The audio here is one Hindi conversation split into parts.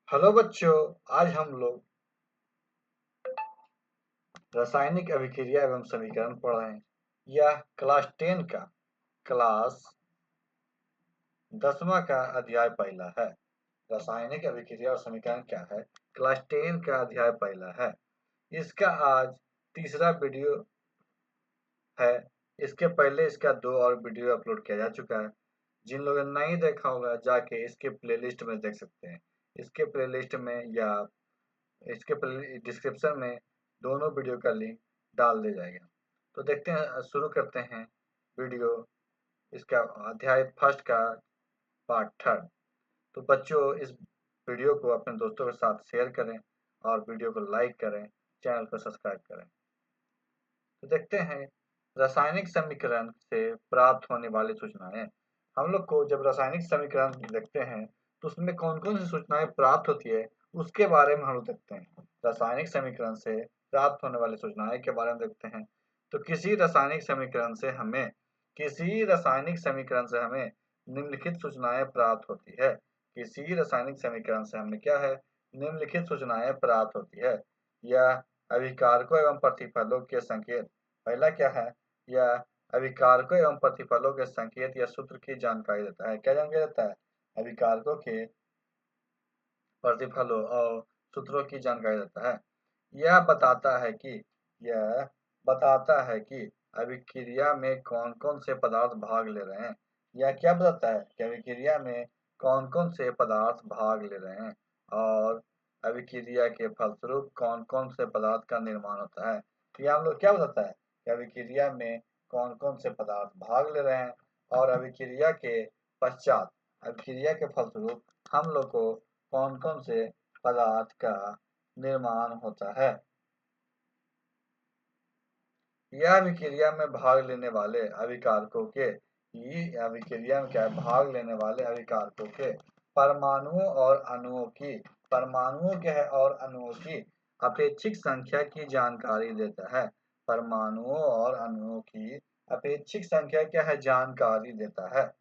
हेलो बच्चों, आज हम लोग रासायनिक अभिक्रिया एवं समीकरण पढ़ रहे हैं। यह क्लास 10 का क्लास 10वां का अध्याय पहला है। रासायनिक अभिक्रिया और समीकरण क्या है? क्लास 10 का अध्याय पहला है। इसका आज तीसरा वीडियो है। इसके पहले इसका 2 और वीडियो अपलोड किया जा चुका है। जिन लोगों ने नहीं देखा होगा जाके इसके प्लेलिस्ट में देख सकते हैं। इसके प्लेलिस्ट में या इसके डिस्क्रिप्शन में दोनों वीडियो का लिंक डाल दिया जाएगा। तो देखते हैं, शुरू करते हैं वीडियो। इसका अध्याय फर्स्ट का पार्ट थर्ड। तो बच्चों, इस वीडियो को अपने दोस्तों के साथ शेयर करें और वीडियो को लाइक करें, चैनल को सब्सक्राइब करें। तो देखते हैं रासायनिक समीकरण से प्राप्त होने वाली सूचनाएं। हम लोग को जब रासायनिक समीकरण देखते हैं तो उसमें कौन कौन सी सूचनाएं प्राप्त होती है उसके बारे में हम लोग देखते हैं। रासायनिक समीकरण से प्राप्त होने वाली सूचनाएं के बारे में देखते हैं। तो किसी रासायनिक समीकरण से हमें निम्नलिखित सूचनाएं प्राप्त होती है। किसी रासायनिक समीकरण से हमें क्या है? निम्नलिखित सूचनाएं प्राप्त होती है। यह अभिकारकों एवं प्रतिफलों के संकेत। पहला क्या है? यह अभिकारकों एवं प्रतिफलों के संकेत या सूत्र की जानकारी देता है। क्या जानकारी देता है? अभिकारकों के प्रतिफलों और सूत्रों की जानकारी देता है। यह बताता है कि यह बताता है कि अभिक्रिया में कौन कौन से पदार्थ भाग ले रहे हैं। यह क्या बताता है कि अभिक्रिया में कौन कौन से पदार्थ भाग ले रहे हैं और अभिक्रिया के फलस्वरूप कौन कौन से पदार्थ का निर्माण होता है। तो यह हम लोग क्या बताता है कि अभिक्रिया में कौन कौन से पदार्थ भाग ले रहे हैं और अभिक्रिया के पश्चात अभिक्रिया के फलस्वरूप हम लोग को कौन कौन से पदार्थ का निर्माण होता है। यह अभिक्रिया में भाग लेने वाले अभिकारकों के ये अभिक्रिया में क्या है? भाग लेने वाले अभिकारकों के परमाणुओं और अणुओं की परमाणुओं क्या है और अणुओं की अपेक्षिक संख्या की जानकारी देता है। परमाणुओं और अणुओं की अपेक्षिक संख्या क्या है? जानकारी देता है।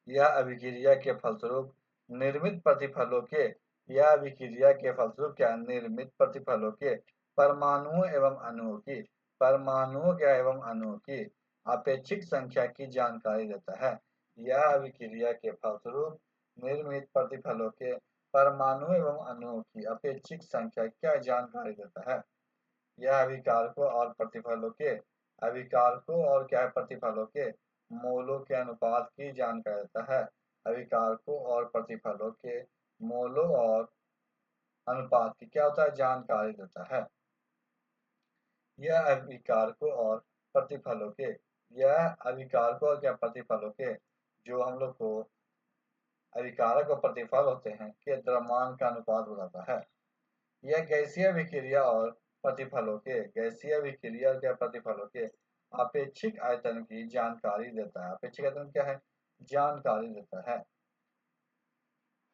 यह अभिक्रिया के फलस्वरूप निर्मित प्रतिफलों के यह अभिक्रिया के फलस्वरूप क्या? निर्मित प्रतिफलों के परमाणुओं एवं अणुओं की परमाणुओं क्या एवं अणुओं की अपेक्षिक संख्या की जानकारी देता है। यह अभिक्रिया के फलस्वरूप निर्मित प्रतिफलों के परमाणुओं एवं अणुओं की अपेक्षिक संख्या क्या जानकारी देता है। यह अभिकारकों और क्या है? प्रतिफलों के मोलों के अनुपात की जानकारी देता है। अभिकारकों और प्रतिफलों के मोलों और अनुपात की क्या होता है? जानकारी देता है। यह अभिकारकों और प्रतिफलों के यह अभिकारकों और क्या प्रतिफलों के जो हम लोग को अभिकारक और प्रतिफल होते हैं के द्रव्यमान का अनुपात बताता है। यह गैसीय अभिक्रिया और क्या प्रतिफलों के अपेक्षिक आयतन की जानकारी देता है। अपेक्षिक आयतन क्या है? जानकारी देता है।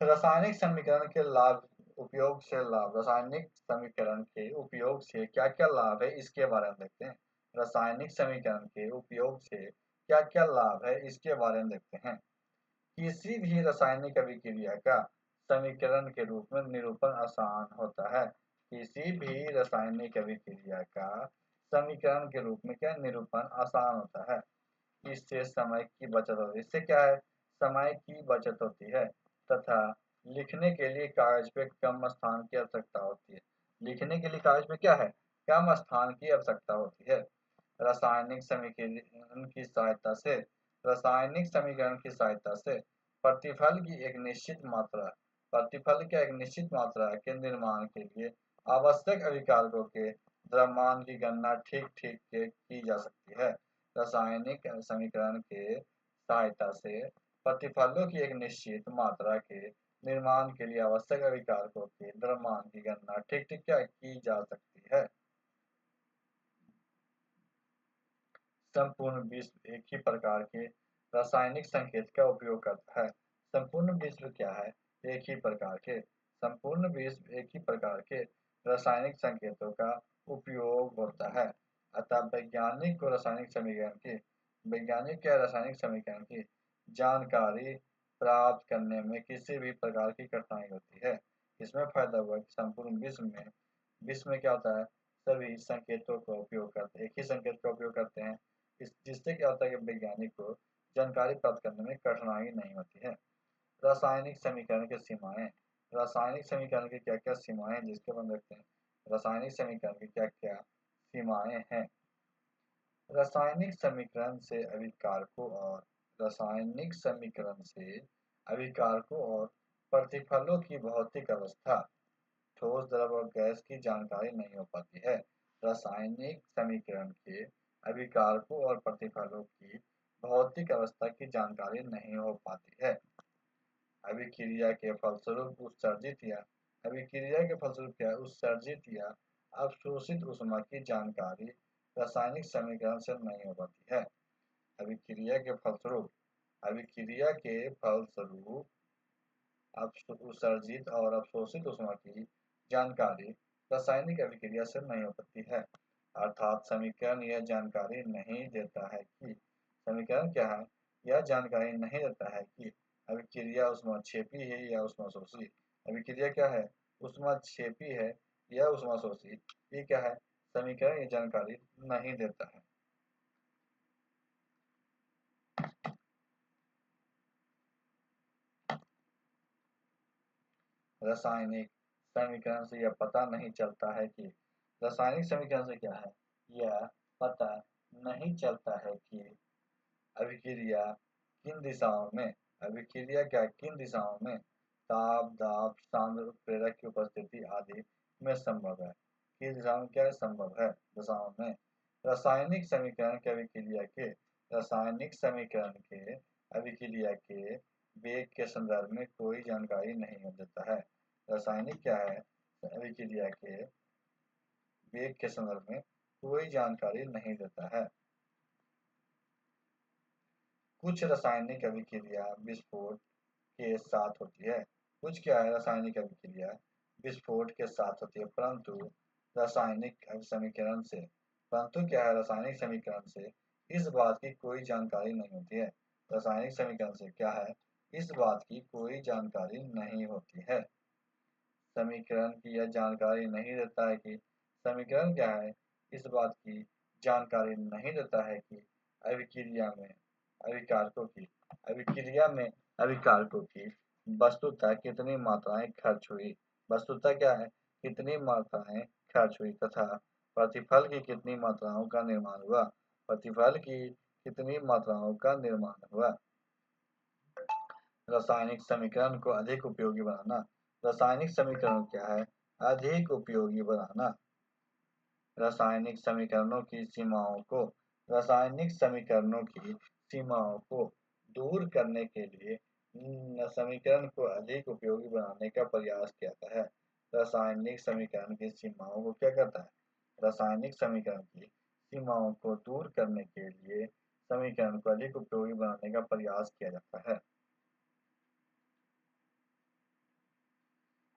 रासायनिक समीकरण के लाभ उपयोग से लाभ रासायनिक समीकरण के उपयोग से क्या क्या लाभ है इसके बारे में देखते हैं। रासायनिक समीकरण के उपयोग से क्या क्या लाभ है इसके बारे में देखते हैं। किसी भी रासायनिक अभिक्रिया का समीकरण के रूप में निरूपण आसान होता है। किसी भी रासायनिक अभिक्रिया का समीकरण के रूप में क्या निरूपण आसान होता है। इससे समय की बचत होती है। इससे क्या है? समय की बचत होती है तथा लिखने के लिए कागज पे कम स्थान की आवश्यकता होती है। लिखने के लिए कागज पे क्या है? कम स्थान की आवश्यकता होती है। रासायनिक समीकरण की सहायता से रासायनिक समीकरण की सहायता से प्रतिफल की एक निश्चित मात्रा प्रतिफल के एक निश्चित मात्रा के निर्माण के लिए आवश्यक अभिकारकों के द्रव्यमान की गणना ठीक ठीक के की जा सकती है। रासायनिक समीकरण के सहायता से प्रतिफलों की एक निश्चित मात्रा के निर्माण के लिए आवश्यक अभिकारकों के द्रव्यमान की गणना ठीक ठीक क्या की जा सकती है। संपूर्ण विश्व एक ही प्रकार के रासायनिक संकेत का उपयोग करता है। संपूर्ण विश्व क्या है? एक ही प्रकार के संपूर्ण विश्व एक ही प्रकार के रासायनिक संकेतों का उपयोग होता है। अतः वैज्ञानिक को रासायनिक समीकरण की जानकारी प्राप्त करने में किसी भी प्रकार की कठिनाई होती है। इसमें फायदा हुआ कि संपूर्ण विश्व में क्या होता है, सभी संकेतों का उपयोग करते हैं, एक ही संकेत का उपयोग करते हैं, जिससे क्या होता है कि वैज्ञानिक को जानकारी प्राप्त करने में कठिनाई नहीं होती है। रासायनिक समीकरण की सीमाएं। रासायनिक समीकरण की क्या क्या सीमाएं हैं जिसके बारे में देखते हैं। रासायनिक समीकरण की क्या क्या सीमाएं हैं। रासायनिक समीकरण से अभिकारकों और रासायनिक समीकरण से अभिकारकों और प्रतिफलों की भौतिक अवस्था, ठोस द्रव और गैस की जानकारी नहीं हो पाती है। रासायनिक समीकरण के अभिकारकों और प्रतिफलों की भौतिक अवस्था की जानकारी नहीं हो पाती है। अभिक्रिया के फलस्वरूप उत्सर्जित या अभिक्रिया के फलस्वरूप क्या उत्सर्जित या अवशोषित ऊष्मा की जानकारी रासायनिक समीकरण से नहीं हो पाती है। अभिक्रिया के फलस्वरूप उत्सर्जित और अवशोषित ऊष्मा की जानकारी रासायनिक अभिक्रिया से नहीं हो पाती है। अर्थात समीकरण यह जानकारी नहीं देता है कि समीकरण क्या है, यह जानकारी नहीं देता है कि अभिक्रिया ऊष्माक्षेपी है या ऊष्माशोषी। अभिक्रिया क्या है, ऊष्माक्षेपी है या ऊष्माशोषी, ये क्या है, समीकरण ये जानकारी नहीं देता है। रासायनिक समीकरण से यह पता नहीं चलता है कि रासायनिक समीकरण से क्या है, यह पता नहीं चलता है कि अभिक्रिया किन दिशाओं में अभिक्रिया क्या किन दिशाओं में ताप दाब सांद्र उत्प्रेरक की उपस्थिति आदि में संभव है। किस दिशा में क्या संभव है, दिशाओं में। रासायनिक समीकरण के रासायनिक समीकरण के अभिक्रिया के वेग के संदर्भ में कोई जानकारी नहीं देता है। रासायनिक क्या है, अभिक्रिया के वेग के संदर्भ में कोई जानकारी नहीं देता है। कुछ रासायनिक अभिक्रिया विस्फोट के साथ होती है। कुछ क्या है, रासायनिक अभिक्रिया विस्फोट के साथ होती है, परंतु रासायनिक समीकरण से परंतु क्या है, रासायनिक समीकरण से इस बात की कोई जानकारी नहीं होती है। रासायनिक समीकरण से क्या है, इस बात की कोई जानकारी नहीं होती है। समीकरण की यह जानकारी नहीं देता है कि समीकरण क्या है, इस बात की जानकारी नहीं देता है कि अभिक्रिया में अभिकारकों की अभिक्रिया में अभिकारकों की वस्तुतः कितनी मात्राएं खर्च हुई, वस्तुतः क्या है, कितनी मात्राएं खर्च हुई तथा प्रतिफल की कितनी मात्राओं का निर्माण हुआ, प्रतिफल की कितनी मात्राओं का निर्माण हुआ। रासायनिक समीकरण को अधिक उपयोगी बनाना। रासायनिक समीकरण क्या है, अधिक उपयोगी बनाना। रासायनिक समीकरणों की सीमाओं को रासायनिक समीकरणों की सीमाओं को दूर करने के लिए समीकरण को अधिक उपयोगी बनाने का प्रयास किया है। रासायनिक समीकरण की सीमाओं को क्या करता है, रासायनिक समीकरण की सीमाओं को दूर करने के लिए समीकरण को अधिक उपयोगी बनाने का प्रयास किया जाता है।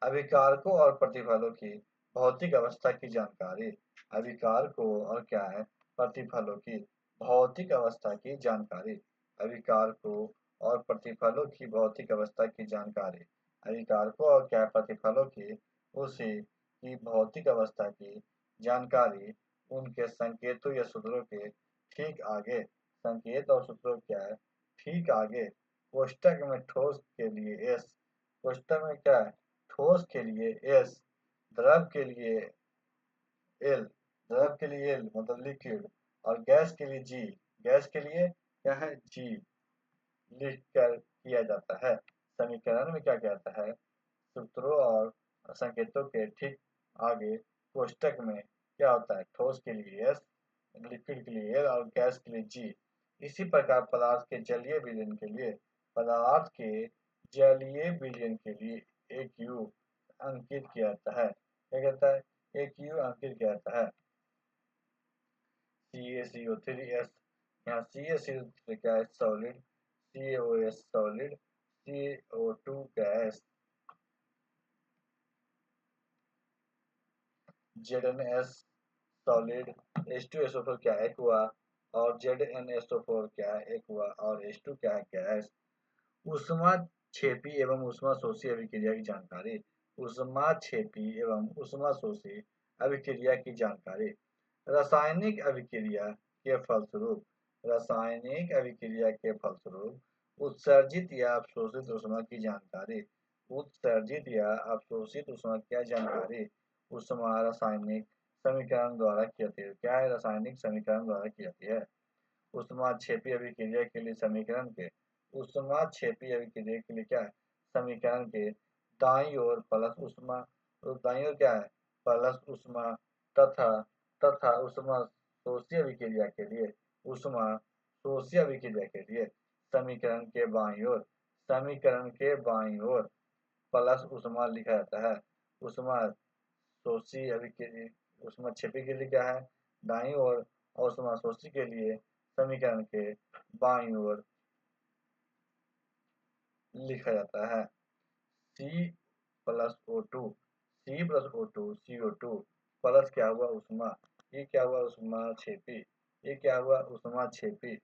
अभिकारकों और प्रतिफलों की भौतिक अवस्था की जानकारी। अभिकारकों और क्या है, प्रतिफलों की भौतिक अवस्था की जानकारी। अभिकारकों और प्रतिफलों की भौतिक अवस्था की जानकारी। अभिकारकों और क्या प्रतिफलों की उसी की भौतिक अवस्था की जानकारी उनके संकेतों या सूत्रों के ठीक आगे, संकेत और सूत्रों क्या है, ठीक आगे कोष्ठक में ठोस के लिए एस, कोष्ठक में क्या है, ठोस के लिए एस, द्रव के लिए एल, द्रव के लिए एल मतलब लिक्विड, और गैस के लिए जी, गैस के लिए क्या है, जी लिख कर किया जाता है। समीकरण में क्या कहता है, सूत्रों और संकेतों के ठीक आगे कोष्ठक में क्या होता है, ठोस के लिए एस, लिक्विड के लिए एल और गैस के लिए जी। इसी प्रकार पदार्थ के जलीय विलयन के लिए एक यू अंकित किया जाता है। क्या कहता है, एक यू अंकित किया जाता है। CaCO3S, यहाँ CaCO3 क्या है, solid, CaOS solid, CO2 gas, ZnS solid, H2SO4 क्या है, एक्वा, और ZnSO4 क्या है, एक्वा, और H2 क्या है, गैस। ऊष्मा छेपी एवं ऊष्माशोषी अभिक्रिया की जानकारी। ऊष्माक्षेपी एवं ऊष्माशोषी अभिक्रिया की जानकारी। रासायनिक अभिक्रिया के फलस्वरूप उत्सर्जित या अवशोषित ऊष्मा की जानकारी। उत्सर्जित या अवशोषित ऊष्मा की जानकारी ऊष्मा रासायनिक समीकरण द्वारा की जाती है। क्या है? रासायनिक समीकरण द्वारा की जाती है। ऊष्माक्षेपी अभिक्रिया के लिए समीकरण के ऊष्माक्षेपी अभिक्रिया के लिए क्या है? समीकरण के दाईं ओर प्लस ऊष्मा, तो दाईं ओर क्या है? प्लस ऊष्मा तथा ऊष्मा शोषी अभिक्रिया के लिए समीकरण के बाईं ओर प्लस ऊष्मा लिखा जाता है। ऊष्मा शोषी अभिक्रिया ऊष्माक्षेपी के लिए क्या है? दाईं ओर, और ऊष्मा शोषी के लिए समीकरण के बाईं ओर लिखा जाता है। C plus O2 CO2 plus क्या हुआ? ऊष्मा। ये क्या हुआ? ऊष्माक्षेपी। ये क्या हुआ? ऊष्माक्षेपी।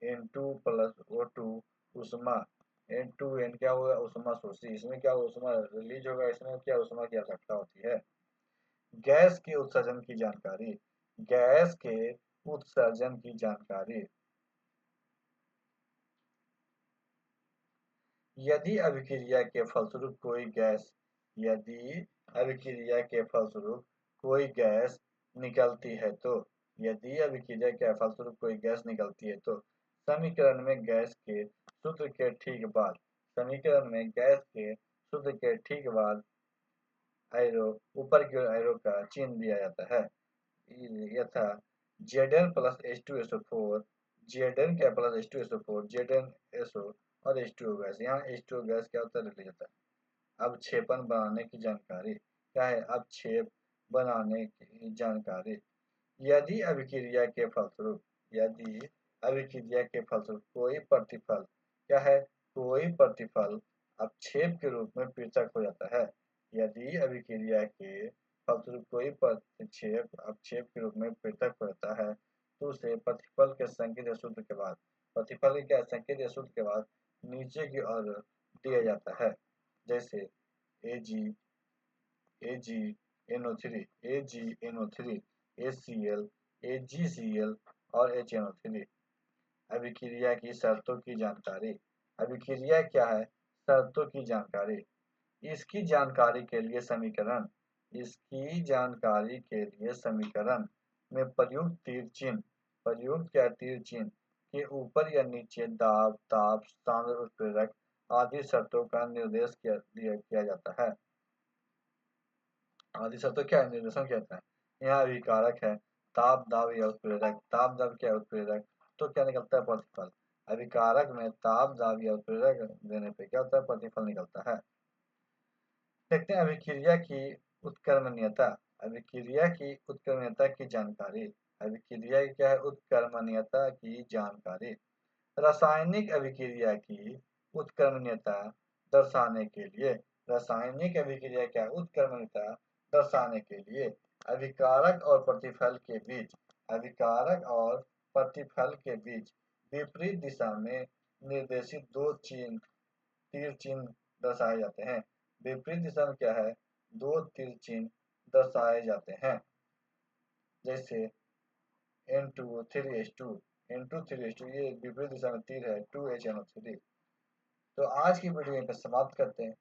N2 प्लस O2 ऊष्मा। N2N क्या होगा? ऊष्मा शोषी। इसमें क्या ऊष्मा रिलीज होगा? इसमें क्या ऊष्मा की आवश्यकता होती है? गैस के उत्सर्जन की जानकारी। गैस के उत्सर्जन की जानकारी। यदि अभिक्रिया के फलस्वरूप कोई गैस निकलती है तो समीकरण में गैस के सूत्र के ठीक बाद एरो ऊपर की ओर एरो का चिन्ह दिया जाता है। यथा Zn प्लस H2SO4 Zn क्या प्लस H2SO4 ZnSO और H2O गैस। यहाँ H2O गैस क्या होता है? रिलीज होता है। अवक्षेपण बनाने की जानकारी। क्या है? अवक्षेप बनाने की जानकारी। यदि अभिक्रिया के फलस्वरूप कोई प्रतिफल क्या है? कोई प्रतिफल अवक्षेप के रूप में पृथक हो जाता है। यदि अभिक्रिया के फलस्वरूप कोई प्रतिक्षेप अवक्षेप के रूप में पृथक हो जाता है तो उसे प्रतिफल के संकेत या सूत्र के बाद नीचे की ओर दिया जाता है। जैसे Ag AgNO3 HCl AgCl और HNO3। अभिक्रिया की शर्तों की जानकारी। अभिक्रिया क्या है? शर्तों की जानकारी। इसकी जानकारी के लिए समीकरण में प्रयुक्त चिन्ह के ऊपर या नीचे दाब, ताप, सांद्र, उत्प्रेरक आदि शर्तों का निर्देश किया जाता है। आदि शर्तों क्या है? निर्देशन किया जाता है। यहाँ अभिकारक है, ताप, दाब या उत्प्रेरक। ताप, दाब क्या है? उत्प्रेरक। तो क्या निकलता है? प्रतिफल। अभिकारक में ताप, दाब या उत्प्रेरक देने पे क्या होता है? प्रतिफल निकलता है। देखते हैं अभिक्रिया की उत्क्रमणीयता। की जानकारी। अभिक्रिया की क्या है? उत्क्रमणीयता की जानकारी। रासायनिक अभिक्रिया की उत्क्रमणीयता दर्शाने के लिए अभिकारक और प्रतिफल के बीच विपरीत दिशा में निर्देशित दो तीर चिन्ह दर्शाए जाते हैं। विपरीत दिशा में क्या है? दो तीर चिन्ह दर्शाए जाते हैं। जैसे N2 3H2 ये विपरीत दिशा में तीर है 2HNO3। तो आज की वीडियो यहीं पर समाप्त करते हैं।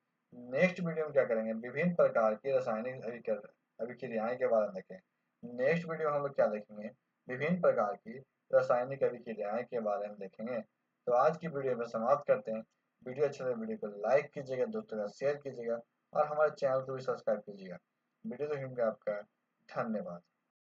नेक्स्ट वीडियो में क्या करेंगे? विभिन्न प्रकार की रासायनिक अभिक्रियाएं के बारे में देखें। नेक्स्ट वीडियो में हम लोग क्या देखेंगे? विभिन्न प्रकार की रासायनिक अभिक्रियाएं के बारे में देखेंगे। तो आज की वीडियो में समाप्त करते हैं। वीडियो अच्छा लगे वीडियो को लाइक कीजिएगा, दोस्तों का शेयर कीजिएगा और हमारे चैनल को भी सब्सक्राइब कीजिएगा। वीडियो देखने का आपका धन्यवाद।